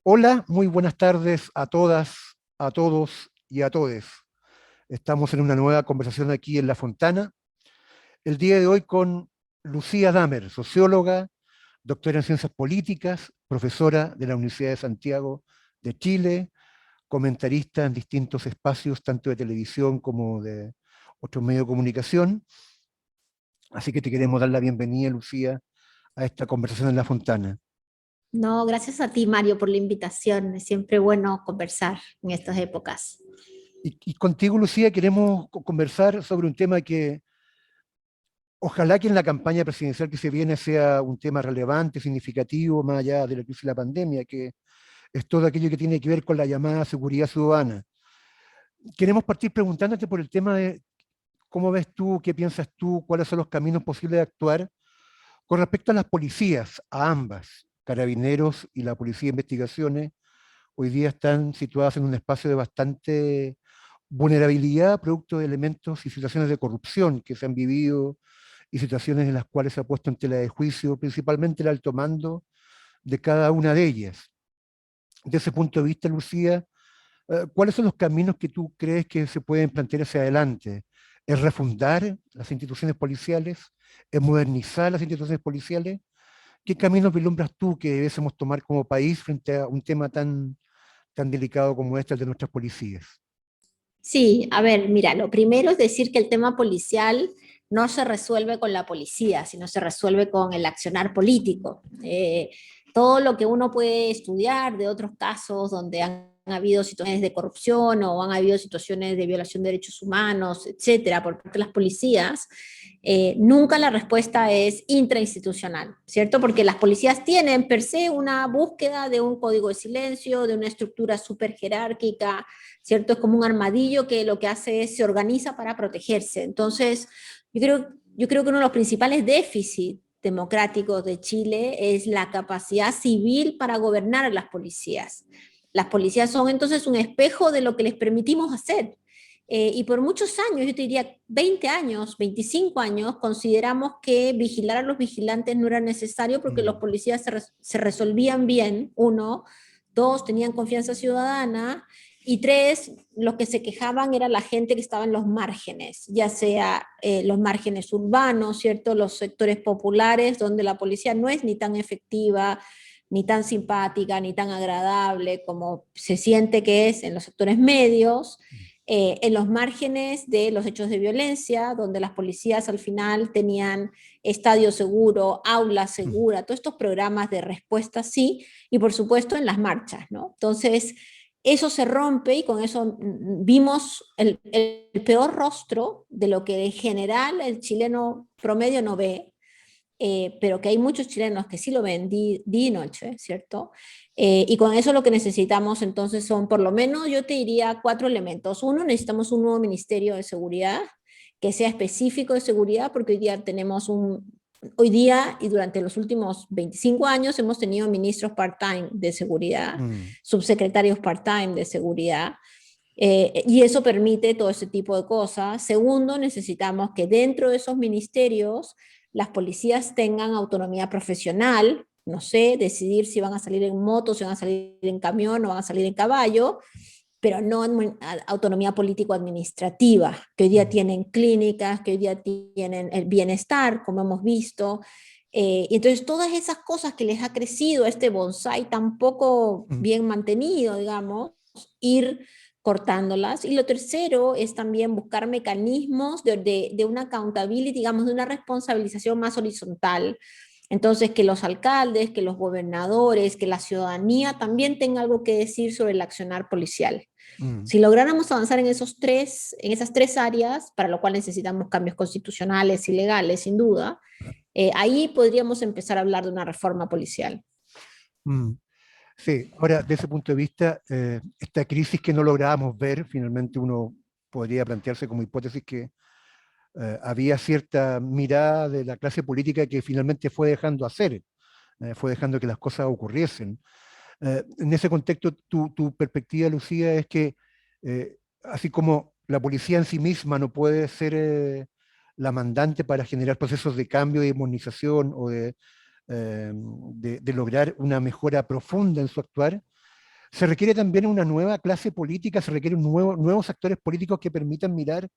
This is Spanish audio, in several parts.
Hola, muy buenas tardes a todas, a todos y a todes. Estamos en una nueva conversación aquí en La Fontana. El día de hoy con Lucía Damer, socióloga, doctora en ciencias políticas, profesora de la Universidad de Santiago de Chile, comentarista en distintos espacios, tanto de televisión como de otros medios de comunicación. Así que te queremos dar la bienvenida, Lucía, a esta conversación en La Fontana. No, gracias a ti, Mario, por la invitación. Es siempre bueno conversar en estas épocas. Y contigo, Lucía, queremos conversar sobre un tema que ojalá que en la campaña presidencial que se viene sea un tema relevante, significativo, más allá de la crisis de la pandemia, que es todo aquello que tiene que ver con la llamada seguridad ciudadana. Queremos partir preguntándote por el tema de cómo ves tú, qué piensas tú, cuáles son los caminos posibles de actuar con respecto a las policías, a ambas, Carabineros y la Policía de Investigaciones. Hoy día están situadas en un espacio de bastante vulnerabilidad, producto de elementos y situaciones de corrupción que se han vivido y situaciones en las cuales se ha puesto en tela de juicio principalmente el alto mando de cada una de ellas. De ese punto de vista, Lucía, ¿cuáles son los caminos que tú crees que se pueden plantear hacia adelante? ¿Es refundar las instituciones policiales? ¿Es modernizar las instituciones policiales? ¿Qué caminos vislumbras tú que debemos tomar como país frente a un tema tan delicado como este, el de nuestras policías? Sí, a ver, mira, lo primero es decir que el tema policial no se resuelve con la policía, sino se resuelve con el accionar político. Todo lo que uno puede estudiar de otros casos donde han habido situaciones de corrupción o han habido situaciones de violación de derechos humanos, etcétera, por parte de las policías, nunca la respuesta es intrainstitucional, ¿cierto? Porque las policías tienen per se una búsqueda de un código de silencio, de una estructura súper jerárquica, ¿cierto? Es como un armadillo que lo que hace es se organiza para protegerse. Entonces, yo creo que uno de los principales déficits democráticos de Chile es la capacidad civil para gobernar a las policías. Las policías son entonces un espejo de lo que les permitimos hacer. Y por muchos años, yo te diría 20 años, 25 años, consideramos que vigilar a los vigilantes no era necesario porque los Mm, policías se resolvían bien, uno, dos, tenían confianza ciudadana, y tres, los que se quejaban era la gente que estaba en los márgenes, ya sea los márgenes urbanos, ¿cierto? Los sectores populares, donde la policía no es ni tan efectiva, ni tan simpática, ni tan agradable como se siente que es en los sectores medios, en los márgenes de los hechos de violencia, donde las policías al final tenían estadio seguro, aula mm, segura, todos estos programas de respuesta sí, y por supuesto en las marchas, ¿no? Entonces, eso se rompe y con eso vimos el peor rostro de lo que en general el chileno promedio no ve, pero que hay muchos chilenos que sí lo ven día y noche, ¿cierto? Y con eso lo que necesitamos entonces son por lo menos, yo te diría, cuatro elementos. Uno, necesitamos un nuevo Ministerio de Seguridad que sea específico de seguridad, porque hoy día tenemos hoy día y durante los últimos 25 años hemos tenido ministros part-time de seguridad, mm, subsecretarios part-time de seguridad, y eso permite todo ese tipo de cosas. Segundo, necesitamos que dentro de esos ministerios las policías tengan autonomía profesional, no sé, decidir si van a salir en moto, si van a salir en camión o van a salir en caballo, pero no en autonomía político-administrativa, que hoy día mm, tienen clínicas, que hoy día tienen el bienestar, como hemos visto. Y entonces todas esas cosas que les ha crecido a este bonsai tan poco mm, bien mantenido, digamos, ir cortándolas. Y lo tercero es también buscar mecanismos de una accountability, digamos, de una responsabilización más horizontal. Entonces, que los alcaldes, que los gobernadores, que la ciudadanía también tenga algo que decir sobre el accionar policial. mm. Si lográramos avanzar en esas tres áreas, para lo cual necesitamos cambios constitucionales y legales, sin duda, ahí podríamos empezar a hablar de una reforma policial. Mm. Sí, ahora, desde ese punto de vista, esta crisis que no lográbamos ver, finalmente uno podría plantearse como hipótesis que había cierta mirada de la clase política que finalmente fue dejando hacer, fue dejando que las cosas ocurriesen. En ese contexto, tu perspectiva, Lucía, es que así como la policía en sí misma no puede ser la mandante para generar procesos de cambio, de armonización o de lograr una mejora profunda en su actuar, Se requiere también una nueva clase política, se requieren nuevos actores políticos que permitan mirar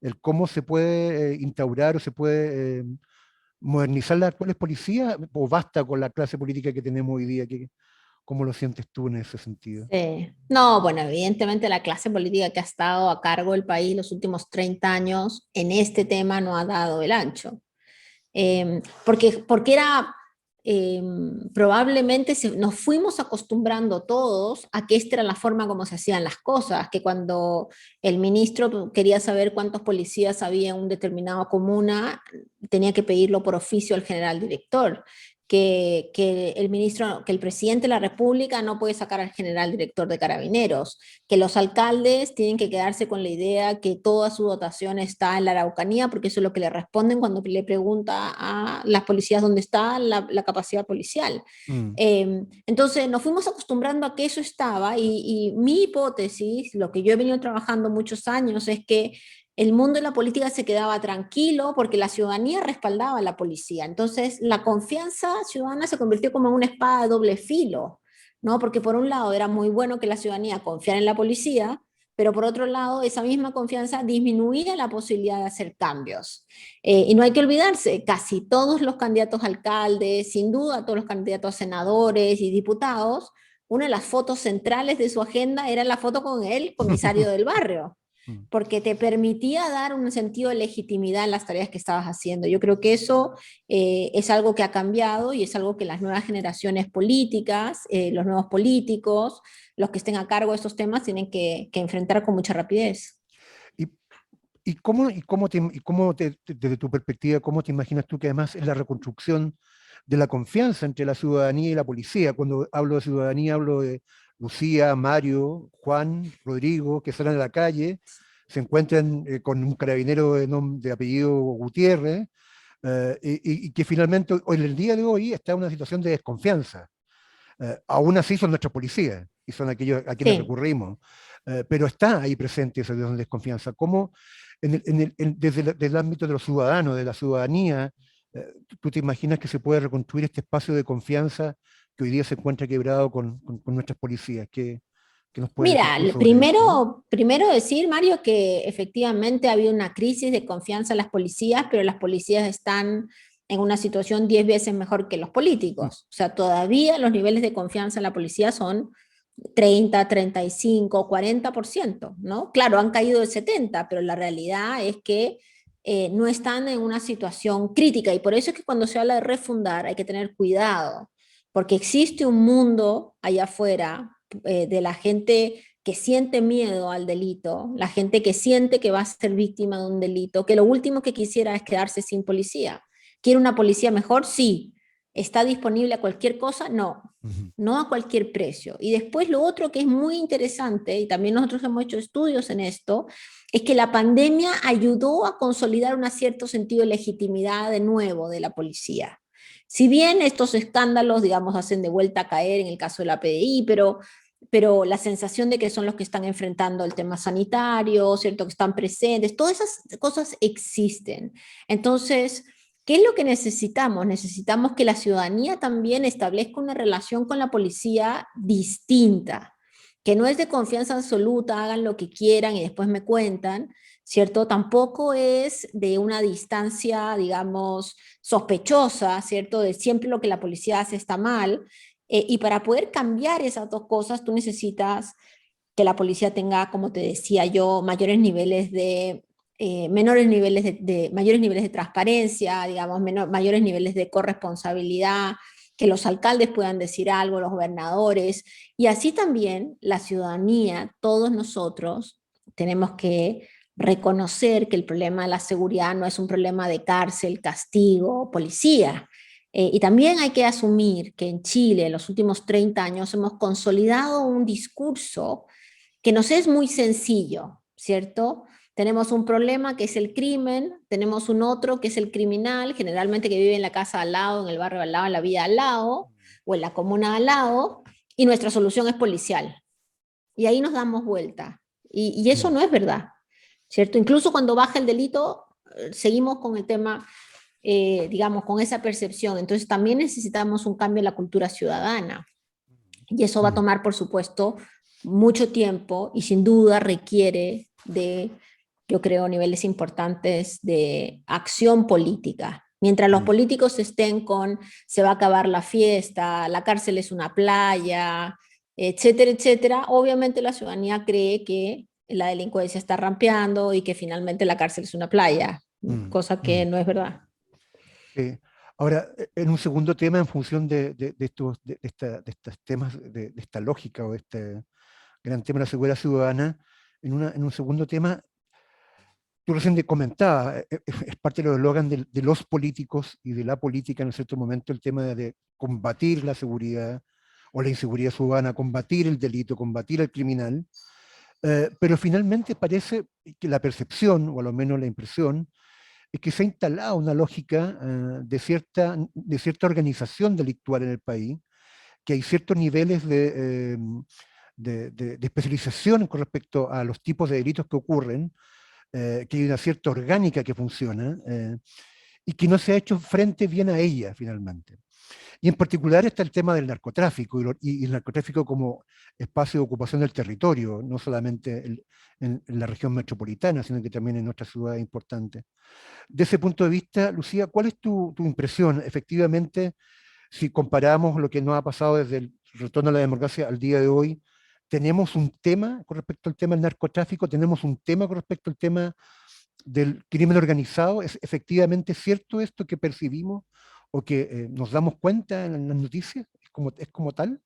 el cómo se puede instaurar o se puede modernizar las actuales policías, o basta con la clase política que tenemos hoy día. ¿Cómo lo sientes tú en ese sentido? Sí. No, bueno, evidentemente la clase política que ha estado a cargo del país los últimos 30 años en este tema no ha dado el ancho. Porque era, probablemente nos fuimos acostumbrando todos a que esta era la forma como se hacían las cosas, que cuando el ministro quería saber cuántos policías había en un determinado comuna, tenía que pedirlo por oficio al general director. Que el presidente de la República no puede sacar al general director de Carabineros, que los alcaldes tienen que quedarse con la idea que toda su dotación está en la Araucanía, porque eso es lo que le responden cuando le pregunta a las policías dónde está la capacidad policial. Mm. Entonces nos fuimos acostumbrando a que eso estaba y mi hipótesis, lo que yo he venido trabajando muchos años, es que el mundo de la política se quedaba tranquilo porque la ciudadanía respaldaba a la policía. Entonces, la confianza ciudadana se convirtió como en una espada de doble filo, ¿no? Porque por un lado era muy bueno que la ciudadanía confiara en la policía, pero por otro lado, esa misma confianza disminuía la posibilidad de hacer cambios. Y no hay que olvidarse, casi todos los candidatos a alcaldes, sin duda todos los candidatos a senadores y diputados, una de las fotos centrales de su agenda era la foto con el comisario del barrio, Mm. porque te permitía dar un sentido de legitimidad en las tareas que estabas haciendo. Yo creo que eso es algo que ha cambiado y es algo que las nuevas generaciones políticas, los nuevos políticos, los que estén a cargo de estos temas tienen que enfrentar con mucha rapidez. ¿Y, desde tu perspectiva, cómo te imaginas tú que además es la reconstrucción de la confianza entre la ciudadanía y la policía? Cuando hablo de ciudadanía, hablo de Lucía, Mario, Juan, Rodrigo, que salen a la calle, se encuentran con un carabinero de apellido Gutiérrez, y que finalmente hoy, en el día de hoy, está en una situación de desconfianza. Aún así son nuestros policías y son aquellos a quienes Sí. recurrimos, pero está ahí presente esa situación de desconfianza. ¿Cómo desde el ámbito de los ciudadanos, de la ciudadanía, tú te imaginas que se puede reconstruir este espacio de confianza que hoy día se encuentra quebrado con nuestras policías? ¿Qué nos puedes decir Mira, tú sobre eso? primero decir, Mario, que efectivamente ha habido una crisis de confianza en las policías, pero las policías están en una situación 10 veces mejor que los Mm. políticos. O sea, todavía los niveles de confianza en la policía son 30, 35, 40%, ¿no? Claro, han caído del 70, pero la realidad es que no están en una situación crítica y por eso es que cuando se habla de refundar hay que tener cuidado, porque existe un mundo allá afuera de la gente que siente miedo al delito, la gente que siente que va a ser víctima de un delito, que lo último que quisiera es quedarse sin policía. ¿Quiere una policía mejor? Sí. ¿Está disponible a cualquier cosa? No. Ujú. No a cualquier precio. Y después lo otro que es muy interesante, y también nosotros hemos hecho estudios en esto, es que la pandemia ayudó a consolidar un cierto sentido de legitimidad de nuevo de la policía. Si bien estos escándalos, digamos, hacen de vuelta a caer en el caso de la PDI, pero la sensación de que son los que están enfrentando el tema sanitario, ¿cierto? Que están presentes, todas esas cosas existen. Entonces, ¿qué es lo que necesitamos? Necesitamos que la ciudadanía también establezca una relación con la policía distinta, que no es de confianza absoluta, hagan lo que quieran y después me cuentan, ¿cierto? Tampoco es de una distancia, digamos, sospechosa, ¿cierto? De siempre lo que la policía hace está mal. Y para poder cambiar esas dos cosas, tú necesitas que la policía tenga, como te decía yo, mayores niveles de transparencia, digamos, mayores niveles de corresponsabilidad, que los alcaldes puedan decir algo, los gobernadores, y así también la ciudadanía, todos nosotros, tenemos que reconocer que el problema de la seguridad no es un problema de cárcel, castigo, policía. Y también hay que asumir que en Chile en los últimos 30 años hemos consolidado un discurso que nos es muy sencillo, ¿cierto? Tenemos un problema que es el crimen, tenemos un otro que es el criminal, generalmente que vive en la casa al lado, en el barrio al lado, en la vía al lado, o en la comuna al lado, y nuestra solución es policial. Y ahí nos damos vuelta. Y eso Mm. no es verdad, ¿cierto? Incluso cuando baja el delito, seguimos con el tema, digamos, con esa percepción. Entonces también necesitamos un cambio en la cultura ciudadana. Y eso va a tomar, por supuesto, mucho tiempo y sin duda requiere de, yo creo, niveles importantes de acción política. Mientras los políticos estén con se va a acabar la fiesta, la cárcel es una playa, etcétera, etcétera, obviamente la ciudadanía cree que la delincuencia está rampeando y que finalmente la cárcel es una playa, cosa que no es verdad. Ahora, en un segundo tema, en función de estos temas, de esta lógica o de este gran tema de la seguridad ciudadana, en un segundo tema, tú recién comentabas, es parte de los eslogan de los políticos y de la política en un cierto momento, el tema de combatir la seguridad o la inseguridad ciudadana, combatir el delito, combatir al criminal, pero finalmente parece que la percepción, o a lo menos la impresión, es que se ha instalado una lógica de cierta organización delictual en el país, que hay ciertos niveles de especialización con respecto a los tipos de delitos que ocurren, que hay una cierta orgánica que funciona, y que no se ha hecho frente bien a ella finalmente. Y en particular está el tema del narcotráfico y el narcotráfico como espacio de ocupación del territorio, no solamente en la región metropolitana, sino que también en otras ciudades importantes. De ese punto de vista, Lucía, ¿cuál es tu impresión? Efectivamente, si comparamos lo que nos ha pasado desde el retorno a la democracia al día de hoy, tenemos un tema con respecto al tema del narcotráfico, tenemos un tema con respecto al tema del crimen organizado. ¿Es efectivamente cierto esto que percibimos o que nos damos cuenta en las noticias? Es como tal?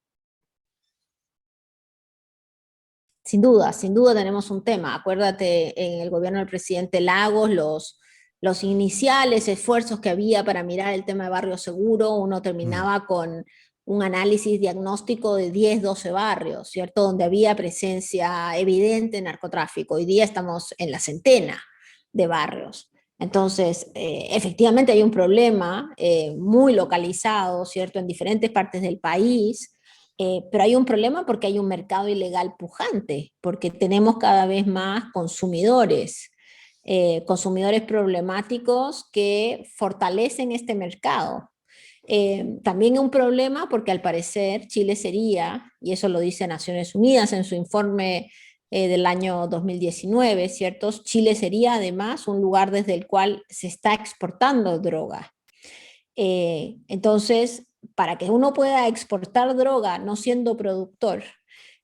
Sin duda tenemos un tema. Acuérdate, en el gobierno del presidente Lagos, los iniciales esfuerzos que había para mirar el tema de barrio seguro, uno terminaba con un análisis diagnóstico de 10, 12 barrios, ¿cierto? Donde había presencia evidente de narcotráfico. Hoy día estamos en la centena de barrios. Entonces, efectivamente hay un problema muy localizado, ¿cierto? En diferentes partes del país, pero hay un problema porque hay un mercado ilegal pujante, porque tenemos cada vez más consumidores, consumidores problemáticos que fortalecen este mercado. También un problema porque al parecer Chile sería, y eso lo dice Naciones Unidas en su informe del año 2019, ¿cierto? Chile sería además un lugar desde el cual se está exportando droga. Entonces, para que uno pueda exportar droga no siendo productor,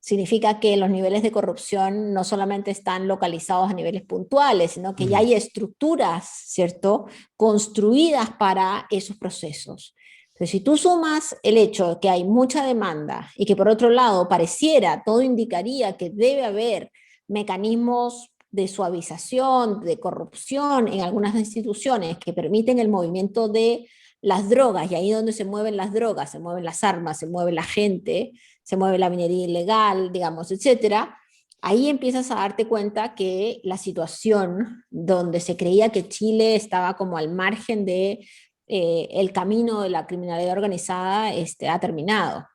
significa que los niveles de corrupción no solamente están localizados a niveles puntuales, sino que ya hay estructuras, ¿cierto?, construidas para esos procesos. Entonces, si tú sumas el hecho de que hay mucha demanda y que por otro lado pareciera, todo indicaría que debe haber mecanismos de suavización, de corrupción en algunas instituciones que permiten el movimiento de las drogas, y ahí donde se mueven las drogas, se mueven las armas, se mueve la gente, se mueve la minería ilegal, digamos, etcétera, ahí empiezas a darte cuenta que la situación donde se creía que Chile estaba como al margen de el camino de la criminalidad organizada ha terminado.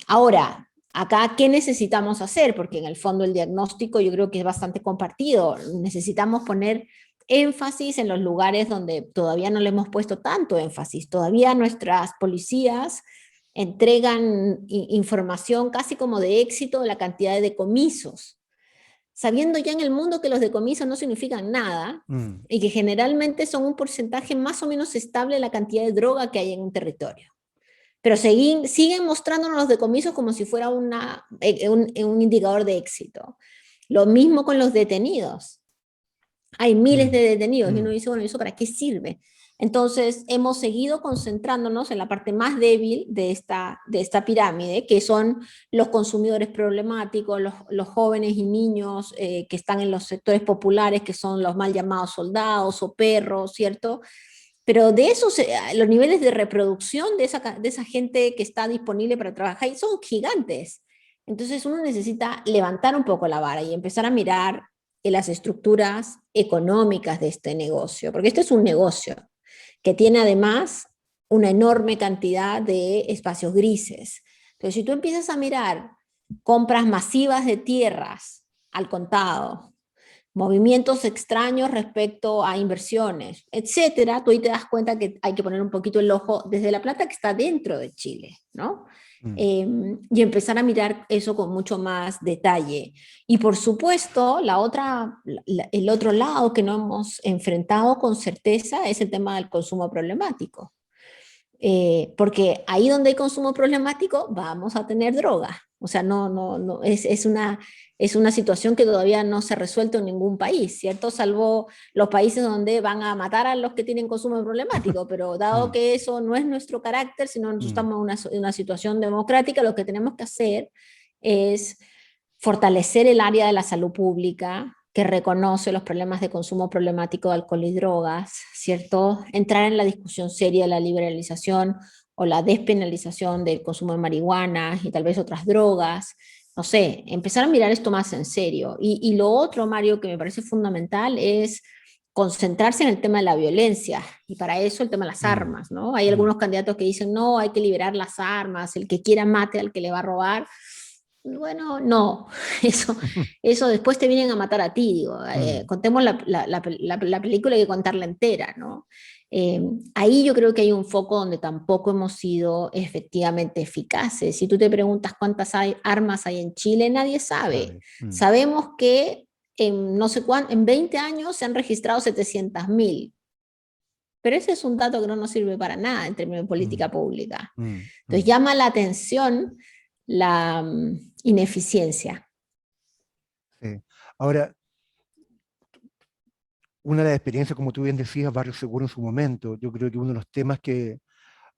Ahora, acá, ¿qué necesitamos hacer? Porque en el fondo el diagnóstico yo creo que es bastante compartido. Necesitamos poner énfasis en los lugares donde todavía no le hemos puesto tanto énfasis. Todavía nuestras policías entregan información casi como de éxito de la cantidad de decomisos, sabiendo ya en el mundo que los decomisos no significan nada y que generalmente son un porcentaje más o menos estable de la cantidad de droga que hay en un territorio. Pero siguen mostrándonos los decomisos como si fuera un indicador de éxito. Lo mismo con los detenidos. Hay miles de detenidos y uno dice, bueno, ¿eso para qué sirve? Entonces, hemos seguido concentrándonos en la parte más débil de esta pirámide, que son los consumidores problemáticos, los jóvenes y niños que están en los sectores populares, que son los mal llamados soldados o perros, ¿cierto? Pero de esos, los niveles de reproducción de esa gente que está disponible para trabajar son gigantes. Entonces uno necesita levantar un poco la vara y empezar a mirar en las estructuras económicas de este negocio, porque este es un negocio que tiene además una enorme cantidad de espacios grises. Entonces, si tú empiezas a mirar compras masivas de tierras al contado, movimientos extraños respecto a inversiones, etcétera, tú ahí te das cuenta que hay que poner un poquito el ojo desde la plata que está dentro de Chile, ¿no? mm, y empezar a mirar eso con mucho más detalle. Y por supuesto, el otro lado que no hemos enfrentado con certeza es el tema del consumo problemático. Porque ahí donde hay consumo problemático vamos a tener droga. O sea, no, es una situación que todavía no se ha resuelto en ningún país, ¿cierto? Salvo los países donde van a matar a los que tienen consumo problemático, pero dado mm, que eso no es nuestro carácter, sino nosotros mm, estamos en una situación democrática, lo que tenemos que hacer es fortalecer el área de la salud pública, que reconoce los problemas de consumo problemático de alcohol y drogas, ¿cierto? Entrar en la discusión seria de la liberalización o la despenalización del consumo de marihuana y tal vez otras drogas. No sé, empezar a mirar esto más en serio. Y lo otro, Mario, que me parece fundamental es concentrarse en el tema de la violencia y para eso el tema de las mm, armas, ¿no? Hay mm, algunos candidatos que dicen, no, hay que liberar las armas, el que quiera mate al que le va a robar. Bueno, no, eso, eso después te vienen a matar a ti, digo. mm, Contemos la película, hay que contarla entera, ¿no? Eh, Ahí yo creo que hay un foco donde tampoco hemos sido efectivamente eficaces. Si tú te preguntas armas hay en Chile, nadie sabe. sabe, mm, Sabemos que en no sé cuánto, en 20 años se han registrado 700.000, pero ese es un dato que no nos sirve para nada en términos de mm, política pública. mm, Entonces mm. llama la atención la ineficiencia. Sí. Ahora, una de las experiencias, como tú bien decías, Barrio Seguro en su momento, yo creo que uno de los temas que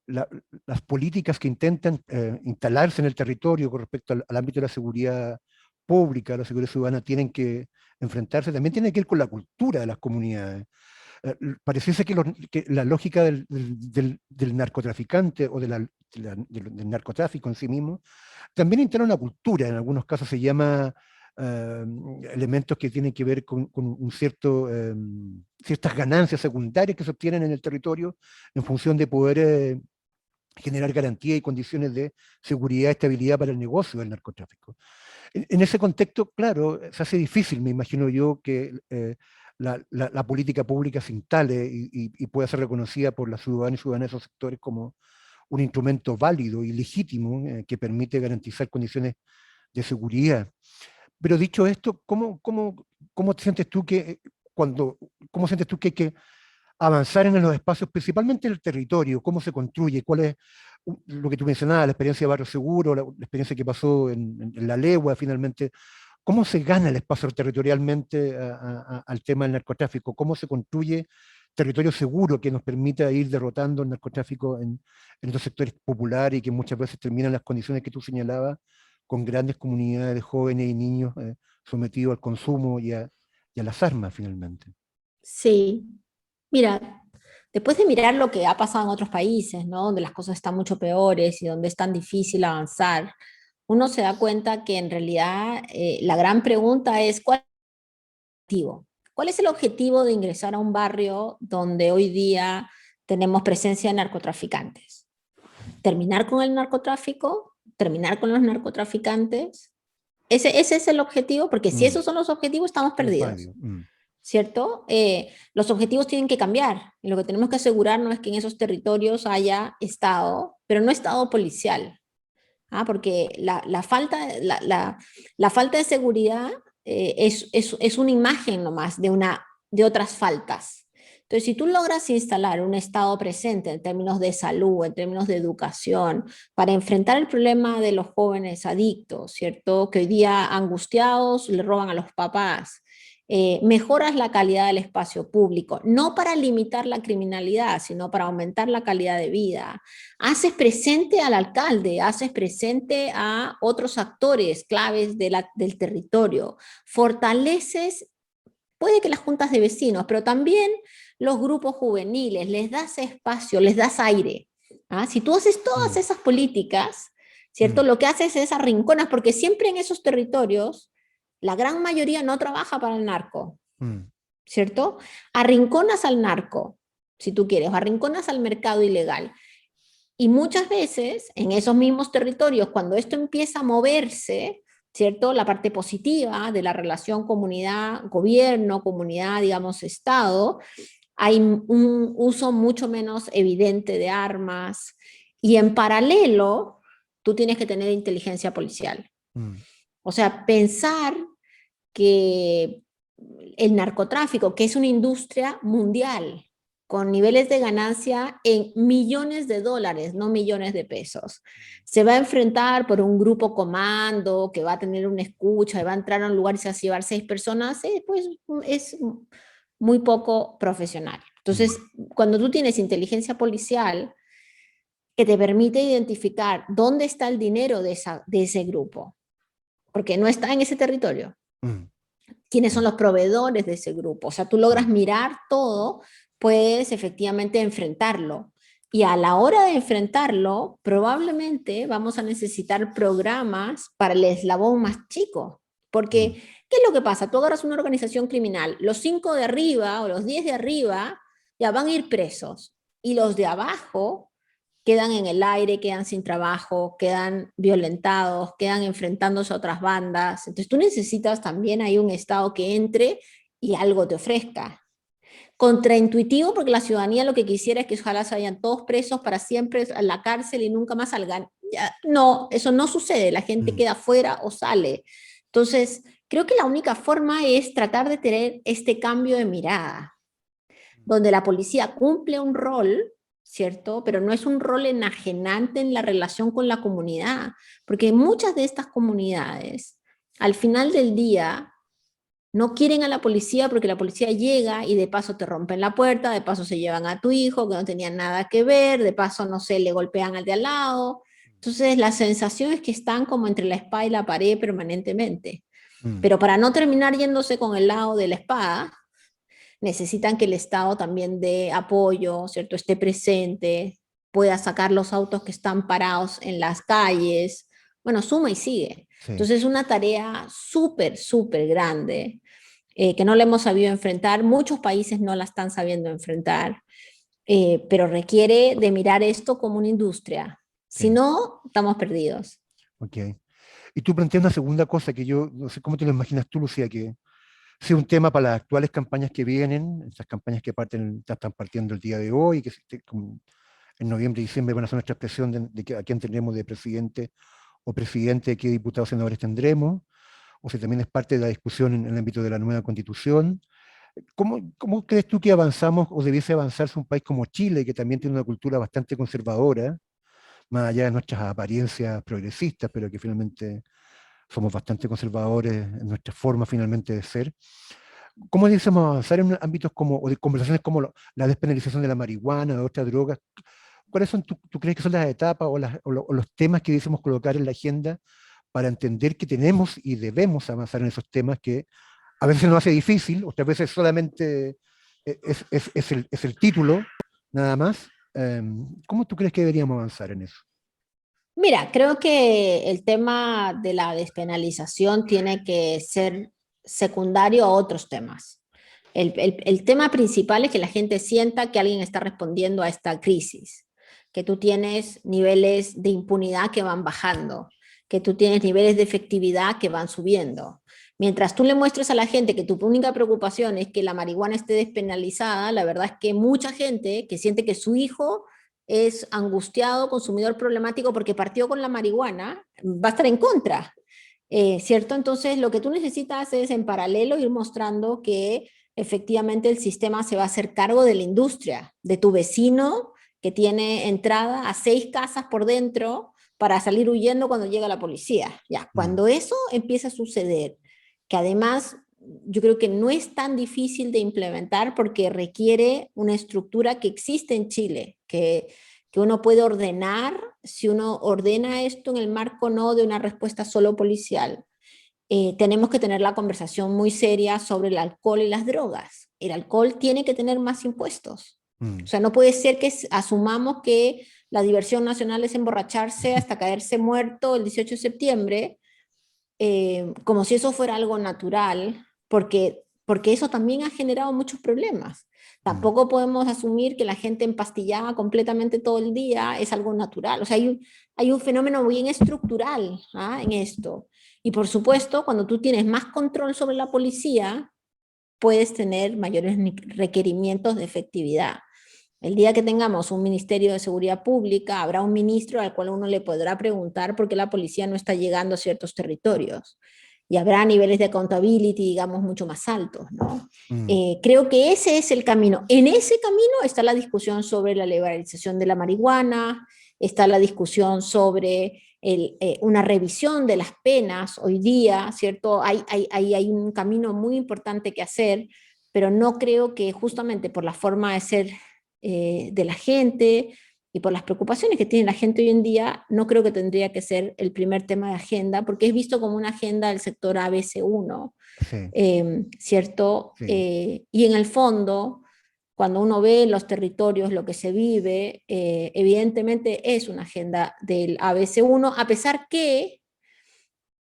la- las políticas que intentan instalarse en el territorio con respecto al ámbito de la seguridad pública, la seguridad ciudadana, tienen que enfrentarse, también tiene que ver con la cultura de las comunidades. Pareciese que la lógica del narcotraficante o del narcotráfico en sí mismo también instala una cultura, en algunos casos se llama eh, elementos que tienen que ver con un ciertas ganancias secundarias que se obtienen en el territorio en función de poder generar garantías y condiciones de seguridad y estabilidad para el negocio del narcotráfico. En ese contexto, claro, se hace difícil, me imagino yo, que la política pública se instale y pueda ser reconocida por la ciudadanía y ciudadanas de esos sectores como un instrumento válido y legítimo que permite garantizar condiciones de seguridad. Pero dicho esto, ¿cómo te sientes tú cómo sientes tú que hay que avanzar en los espacios, principalmente en el territorio? ¿Cómo se construye? ¿Cuál es lo que tú mencionabas, la experiencia de Barrio Seguro, la experiencia que pasó en La Legua, finalmente? ¿Cómo se gana el espacio territorialmente al tema del narcotráfico? ¿Cómo se construye territorio seguro que nos permita ir derrotando el narcotráfico en estos sectores populares y que muchas veces terminan las condiciones que tú señalabas con grandes comunidades de jóvenes y niños sometidos al consumo y a las armas finalmente? Sí, mira, después de mirar lo que ha pasado en otros países, ¿no? Donde las cosas están mucho peores y donde es tan difícil avanzar, uno se da cuenta que en realidad la gran pregunta es ¿cuál es el objetivo? ¿Cuál es el objetivo de ingresar a un barrio donde hoy día tenemos presencia de narcotraficantes? ¿Terminar con el narcotráfico? ¿Terminar con los narcotraficantes? Ese es el objetivo, porque si Mm, esos son los objetivos, estamos es perdidos. válido. Mm, ¿Cierto? Los objetivos tienen que cambiar y lo que tenemos que asegurarnos es que en esos territorios haya Estado, pero no Estado policial, ¿ah? Porque la falta de seguridad es una imagen nomás de otras faltas. Entonces, si tú logras instalar un Estado presente en términos de salud, en términos de educación, para enfrentar el problema de los jóvenes adictos, ¿cierto? Que hoy día angustiados le roban a los papás, mejoras la calidad del espacio público, no para limitar la criminalidad, sino para aumentar la calidad de vida. Haces presente al alcalde, haces presente a otros actores claves del territorio, fortaleces, puede que las juntas de vecinos, pero también los grupos juveniles, les das espacio, les das aire. ¿Ah? Si tú haces todas mm, esas políticas, ¿cierto? mm, Lo que haces es arrinconas, porque siempre en esos territorios la gran mayoría no trabaja para el narco, mm, ¿cierto? Arrinconas al narco, si tú quieres, o arrinconas al mercado ilegal. Y muchas veces en esos mismos territorios, cuando esto empieza a moverse, ¿cierto? La parte positiva de la relación comunidad-gobierno, comunidad, digamos, Estado, hay un uso mucho menos evidente de armas y en paralelo tú tienes que tener inteligencia policial. Mm. O sea, pensar que el narcotráfico, que es una industria mundial, con niveles de ganancia en millones de dólares, no millones de pesos, se va a enfrentar por un grupo comando que va a tener una escucha y va a entrar a un lugar y se va a llevar 6 personas, pues es muy poco profesional. Entonces, cuando tú tienes inteligencia policial que te permite identificar dónde está el dinero de ese grupo, porque no está en ese territorio, Mm. quiénes son Sí. los proveedores de ese grupo. O sea, tú logras mirar todo, puedes efectivamente enfrentarlo. Y a la hora de enfrentarlo, probablemente vamos a necesitar programas para el eslabón más chico. Porque, Mm. ¿qué es lo que pasa? Tú agarras una organización criminal, los 5 de arriba o los 10 de arriba ya van a ir presos. Y los de abajo quedan en el aire, quedan sin trabajo, quedan violentados, quedan enfrentándose a otras bandas. Entonces tú necesitas también ahí un Estado que entre y algo te ofrezca. Contraintuitivo porque la ciudadanía lo que quisiera es que ojalá se vayan todos presos para siempre a la cárcel y nunca más salgan. Ya, no, eso no sucede, la gente Mm. queda fuera o sale. Entonces, creo que la única forma es tratar de tener este cambio de mirada donde la policía cumple un rol, ¿cierto? Pero no es un rol enajenante en la relación con la comunidad, porque muchas de estas comunidades, al final del día, no quieren a la policía porque la policía llega y de paso te rompen la puerta, de paso se llevan a tu hijo que no tenía nada que ver, de paso, no sé, le golpean al de al lado. Entonces, la sensación es que están como entre la espada y la pared permanentemente. Mm. Pero para no terminar yéndose con el lado de la espada, necesitan que el Estado también dé apoyo, ¿cierto? Esté presente, pueda sacar los autos que están parados en las calles. Bueno, suma y sigue. Sí. Entonces es una tarea súper, súper grande que no la hemos sabido enfrentar. Muchos países no la están sabiendo enfrentar, pero requiere de mirar esto como una industria. Si Sí. no, estamos perdidos. Ok. Y tú planteas una segunda cosa que yo no sé cómo te lo imaginas tú, Lucía, que sea un tema para las actuales campañas que vienen, esas campañas que parten, ya están partiendo el día de hoy, que en noviembre y diciembre van a ser nuestra expresión a quién tendremos de presidente o presidente, qué diputados senadores tendremos, o si también es parte de la discusión en el ámbito de la nueva constitución. ¿Cómo crees tú que avanzamos o debiese avanzarse un país como Chile, que también tiene una cultura bastante conservadora, más allá de nuestras apariencias progresistas, pero que finalmente somos bastante conservadores en nuestra forma finalmente de ser? ¿Cómo debiésemos avanzar en ámbitos como, o de conversaciones como la despenalización de la marihuana, de otras drogas? ¿Cuáles son, tú crees que son las etapas o los temas que debiésemos colocar en la agenda para entender que tenemos y debemos avanzar en esos temas que a veces nos hace difícil, otras veces solamente es el título, nada más? ¿Cómo tú crees que deberíamos avanzar en eso? Mira, creo que el tema de la despenalización tiene que ser secundario a otros temas. El tema principal es que la gente sienta que alguien está respondiendo a esta crisis, que tú tienes niveles de impunidad que van bajando, que tú tienes niveles de efectividad que van subiendo. Mientras tú le muestres a la gente que tu única preocupación es que la marihuana esté despenalizada, la verdad es que mucha gente que siente que su hijo es angustiado, consumidor problemático porque partió con la marihuana, va a estar en contra, ¿cierto? Entonces, lo que tú necesitas es en paralelo ir mostrando que efectivamente el sistema se va a hacer cargo de la industria, de tu vecino que tiene entrada a 6 casas por dentro para salir huyendo cuando llega la policía. Ya, Mm. cuando eso empieza a suceder, que además yo creo que no es tan difícil de implementar porque requiere una estructura que existe en Chile, que uno puede ordenar, si uno ordena esto en el marco no de una respuesta solo policial. Tenemos que tener la conversación muy seria sobre el alcohol y las drogas. El alcohol tiene que tener más impuestos. O Mm. sea, no puede ser que asumamos que la diversión nacional es emborracharse hasta caerse muerto el 18 de septiembre, como si eso fuera algo natural, porque eso también ha generado muchos problemas. Mm. Tampoco podemos asumir que la gente empastillada completamente todo el día es algo natural. O sea, hay un fenómeno bien estructural, ¿ah?, en esto. Y por supuesto, cuando tú tienes más control sobre la policía, puedes tener mayores requerimientos de efectividad. El día que tengamos un Ministerio de Seguridad Pública, habrá un ministro al cual uno le podrá preguntar por qué la policía no está llegando a ciertos territorios. Y habrá niveles de accountability, digamos, mucho más altos, ¿no? Mm, Creo que ese es el camino. En ese camino está la discusión sobre la liberalización de la marihuana, está la discusión sobre una revisión de las penas hoy día, ¿cierto? Hay un camino muy importante que hacer, pero no creo que justamente por la forma de ser de la gente y por las preocupaciones que tiene la gente hoy en día, no creo que tendría que ser el primer tema de agenda, porque es visto como una agenda del sector ABC1, sí, ¿cierto? sí. Y en el fondo, cuando uno ve los territorios, lo que se vive, evidentemente es una agenda del ABC1, a pesar que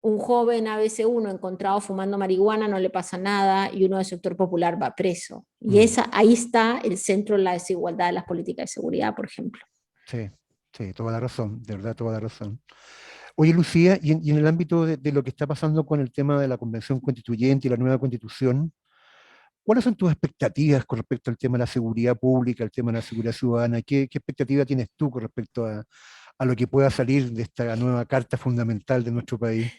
un joven ABC1 encontrado fumando marihuana no le pasa nada y uno del sector popular va preso. Y Mm, ahí está el centro de la desigualdad de las políticas de seguridad, por ejemplo. sí, sí, toda la razón, de verdad, toda la razón. Oye, Lucía, y en el ámbito de lo que está pasando con el tema de la Convención Constituyente y la nueva Constitución, ¿cuáles son tus expectativas con respecto al tema de la seguridad pública, al tema de la seguridad ciudadana? ¿Qué expectativa tienes tú con respecto a lo que pueda salir de esta nueva carta fundamental de nuestro país?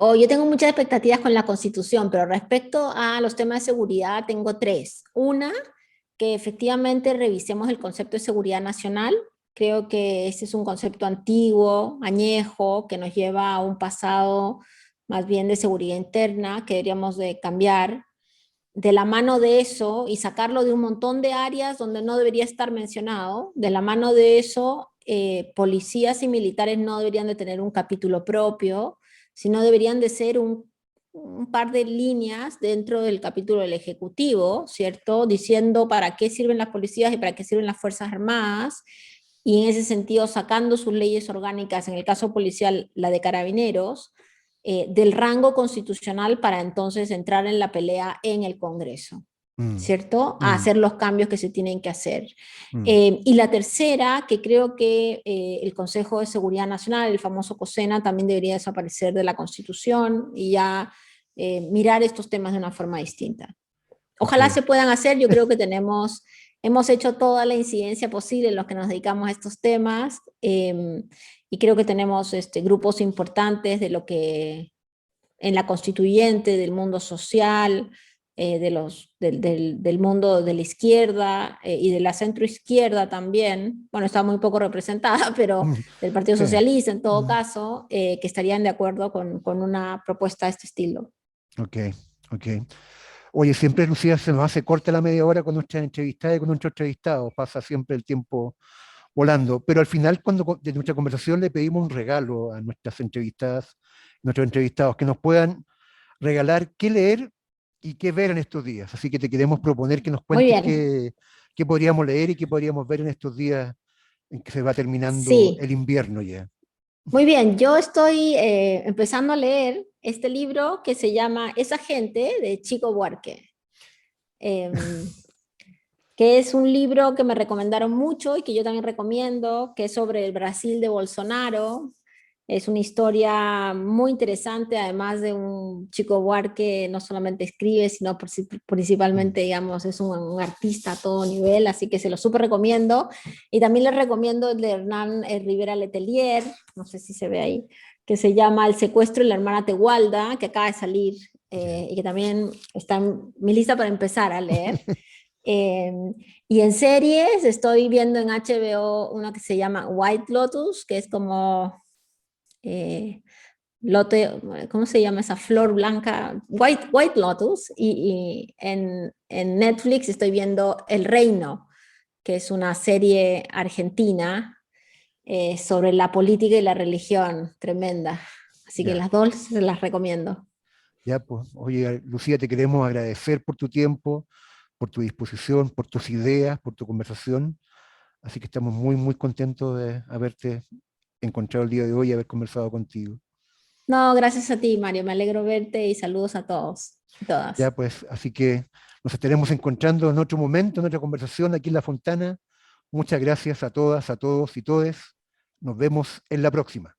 Oh, yo tengo muchas expectativas con la Constitución, pero respecto a los temas de seguridad tengo tres. Una, que efectivamente revisemos el concepto de seguridad nacional. Creo que este es un concepto antiguo, añejo, que nos lleva a un pasado más bien de seguridad interna que deberíamos de cambiar. De la mano de eso y sacarlo de un montón de áreas donde no debería estar mencionado, de la mano de eso, policías y militares no deberían de tener un capítulo propio, sino deberían de ser un par de líneas dentro del capítulo del Ejecutivo, ¿cierto? Diciendo para qué sirven las policías y para qué sirven las Fuerzas Armadas, y en ese sentido sacando sus leyes orgánicas, en el caso policial, la de carabineros, del rango constitucional para entonces entrar en la pelea en el Congreso, Mm, ¿cierto? A mm, hacer los cambios que se tienen que hacer. mm, Y la tercera, que creo que el Consejo de Seguridad Nacional, el famoso COSENA, también debería desaparecer de la Constitución y ya mirar estos temas de una forma distinta. ok, Ojalá se puedan hacer, yo creo que hemos hecho toda la incidencia posible en los que nos dedicamos a estos temas, y creo que tenemos grupos importantes de lo que en la constituyente, del mundo social, del mundo de la izquierda y de la centroizquierda también, bueno, está muy poco representada, pero mm, del Partido sí, Socialista en todo mm, caso, que estarían de acuerdo con una propuesta de este estilo. ok, ok. Oye, siempre, Lucía, se nos hace corta la media hora con nuestras entrevistadas y con nuestros entrevistados, pasa siempre el tiempo volando, pero al final de nuestra conversación le pedimos un regalo a nuestras entrevistadas, nuestros entrevistados, que nos puedan regalar qué leer y qué ver en estos días. Así que te queremos proponer que nos Muy cuentes bien, qué podríamos leer y qué podríamos ver en estos días en que se va terminando sí. el invierno ya. Muy bien, yo estoy empezando a leer este libro que se llama Esa gente de Chico Buarque, em, que es un libro que me recomendaron mucho y que yo también recomiendo, que es sobre el Brasil de Bolsonaro. Es una historia muy interesante, además de un Chico Buarque no solamente escribe, sino Mm, principalmente, digamos, es un artista a todo nivel, así que se lo súper recomiendo. Y también les recomiendo el de Hernán Rivera Letelier, no sé si se ve ahí, que se llama El secuestro de la hermana Tegualda, que acaba de salir, ya. y que también está en mi lista para empezar a leer. Eh, y en series estoy viendo en HBO una que se llama White Lotus, que es como eh, lote, ¿cómo se llama esa flor blanca? White Lotus. Y en Netflix estoy viendo El Reino, que es una serie argentina sobre la política y la religión, tremenda. Así que Ya, las dos se las recomiendo. ya, pues, oye, Lucía, te queremos agradecer por tu tiempo, por tu disposición, por tus ideas, por tu conversación. Así que estamos muy, muy contentos de haberte encontrado el día de hoy y haber conversado contigo. No, gracias a ti, Mario. Me alegro verte y saludos a todos y Ya, todas. pues, así que nos estaremos encontrando en otro momento, en otra conversación aquí en La Fontana. Muchas gracias a todas, a todos y todes. Nos vemos en la próxima.